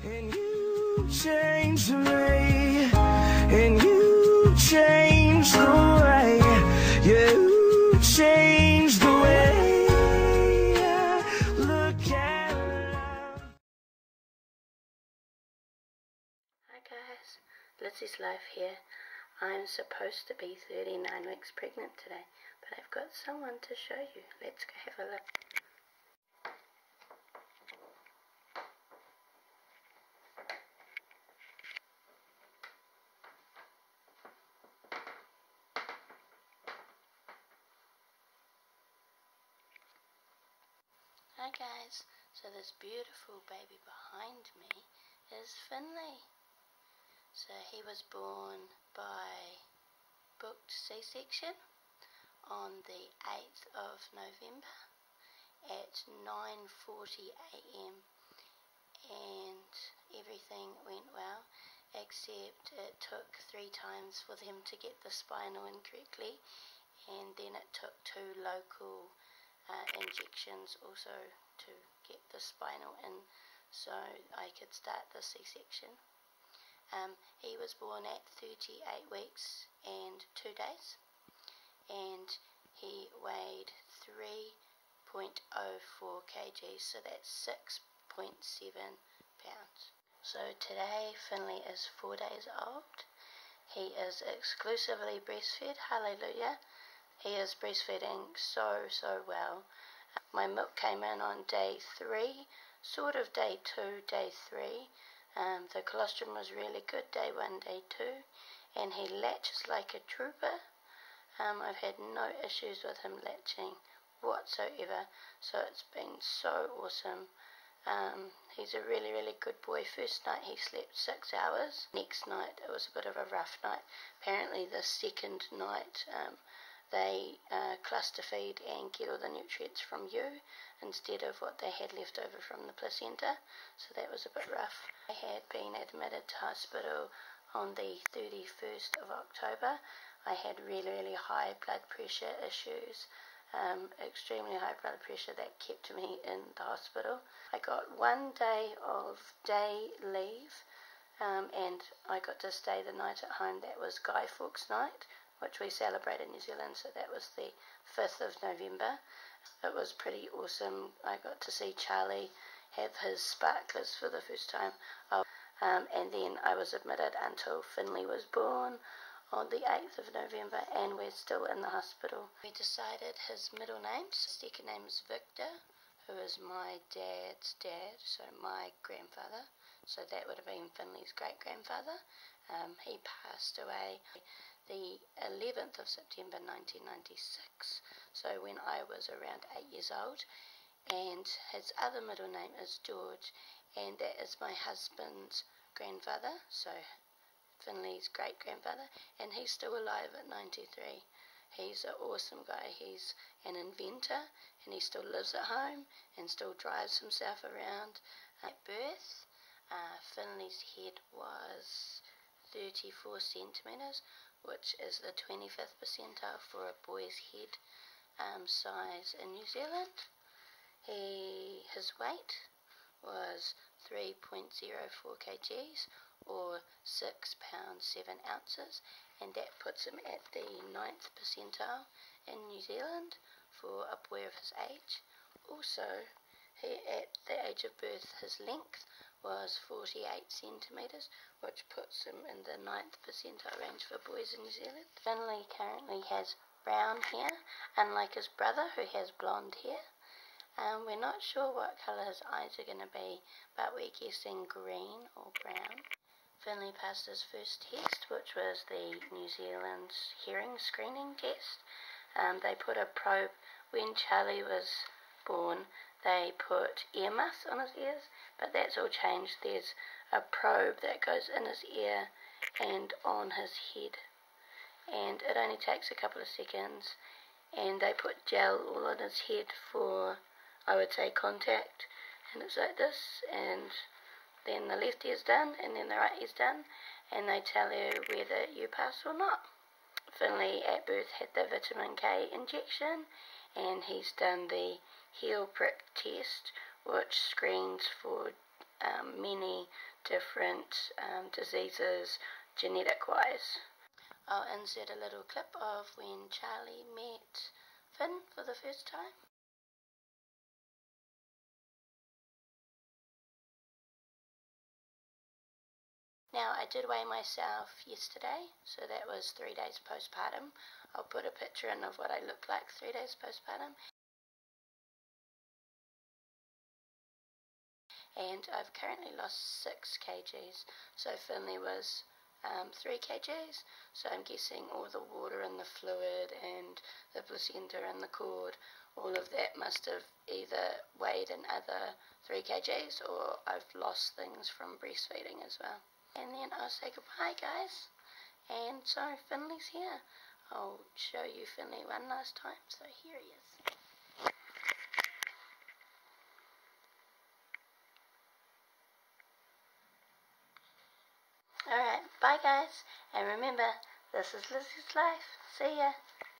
And you changed me, and you changed the way, you changed the way I look at love. Hi guys, Lizzie's Life here. I'm supposed to be 39 weeks pregnant today, but I've got someone to show you. Let's go have a look. Hi guys, so this beautiful baby behind me is Finley. So he was born by booked C-section on the 8th of November at 9:40 a.m. and everything went well, except it took 3 times for them to get the spinal in correctly, and then it took 2 local injections also to get the spinal in so I could start the C-section. He was born at 38 weeks and 2 days, and he weighed 3.04 kgs, so that's 6.7 pounds. So today Finley is 4 days old. He is exclusively breastfed, hallelujah. He is breastfeeding so well. My milk came in on day 3, sort of day 2, day 3. The colostrum was really good, day 1, day 2, and he latches like a trooper. I've had no issues with him latching whatsoever, so it's been so awesome. He's a really good boy. First night he slept 6 hours. Next night it was a bit of a rough night. Apparently the second night they cluster feed and get all the nutrients from you instead of what they had left over from the placenta, so that was a bit rough. I had been admitted to hospital on the 31st of October. I had really high blood pressure issues, extremely high blood pressure that kept me in the hospital. I got 1 day of day leave, and I got to stay the night at home. That was Guy Fawkes night, which we celebrate in New Zealand, so that was the 5th of November. It was pretty awesome. I got to see Charlie have his sparklers for the first time, and then I was admitted until Finley was born on the 8th of November, and we're still in the hospital. We decided his middle name. His second name is Victor, who is my dad's dad, so my grandfather, so that would have been Finley's great-grandfather. He passed away the 11th of September 1996, so when I was around 8 years old. And his other middle name is George, and that is my husband's grandfather, so Finley's great-grandfather, and he's still alive at 93. He's an awesome guy. He's an inventor, and he still lives at home and still drives himself around. At birth, Finley's head was 34 centimetres, which is the 25th percentile for a boy's head size in New Zealand. His weight was 3.04 kgs, or 6 pounds 7 ounces, and that puts him at the 9th percentile in New Zealand for a boy of his age. Also, at the age of birth, his length was 48 centimetres, which puts him in the 9th percentile range for boys in New Zealand. Finley currently has brown hair, unlike his brother who has blonde hair. We're not sure what colour his eyes are going to be, but we're guessing green or brown. Finley passed his first test, which was the New Zealand's hearing screening test. They put a probe when Charlie was born. They put ear muffs on his ears, but that's all changed. There's a probe that goes in his ear and on his head, and it only takes a couple of seconds, and they put gel all on his head for, I would say, contact, and it's like this, and then the left ear's done, and then the right ear's done, and they tell you whether you pass or not. Finley at birth had the vitamin K injection, and he's done the heel prick test, which screens for many different diseases genetic-wise. I'll insert a little clip of when Charlie met Finn for the first time. Now, I did weigh myself yesterday, so that was 3 days postpartum. I'll put a picture in of what I look like 3 days postpartum. And I've currently lost 6 kgs, so Finley was 3 kgs, so I'm guessing all the water and the fluid and the placenta and the cord, all of that must have either weighed another 3 kgs or I've lost things from breastfeeding as well. And then I'll say goodbye, guys. And so Finley's here. I'll show you Finley one last time. So here he is. Alright, bye guys. And remember, this is Lizzie's life. See ya.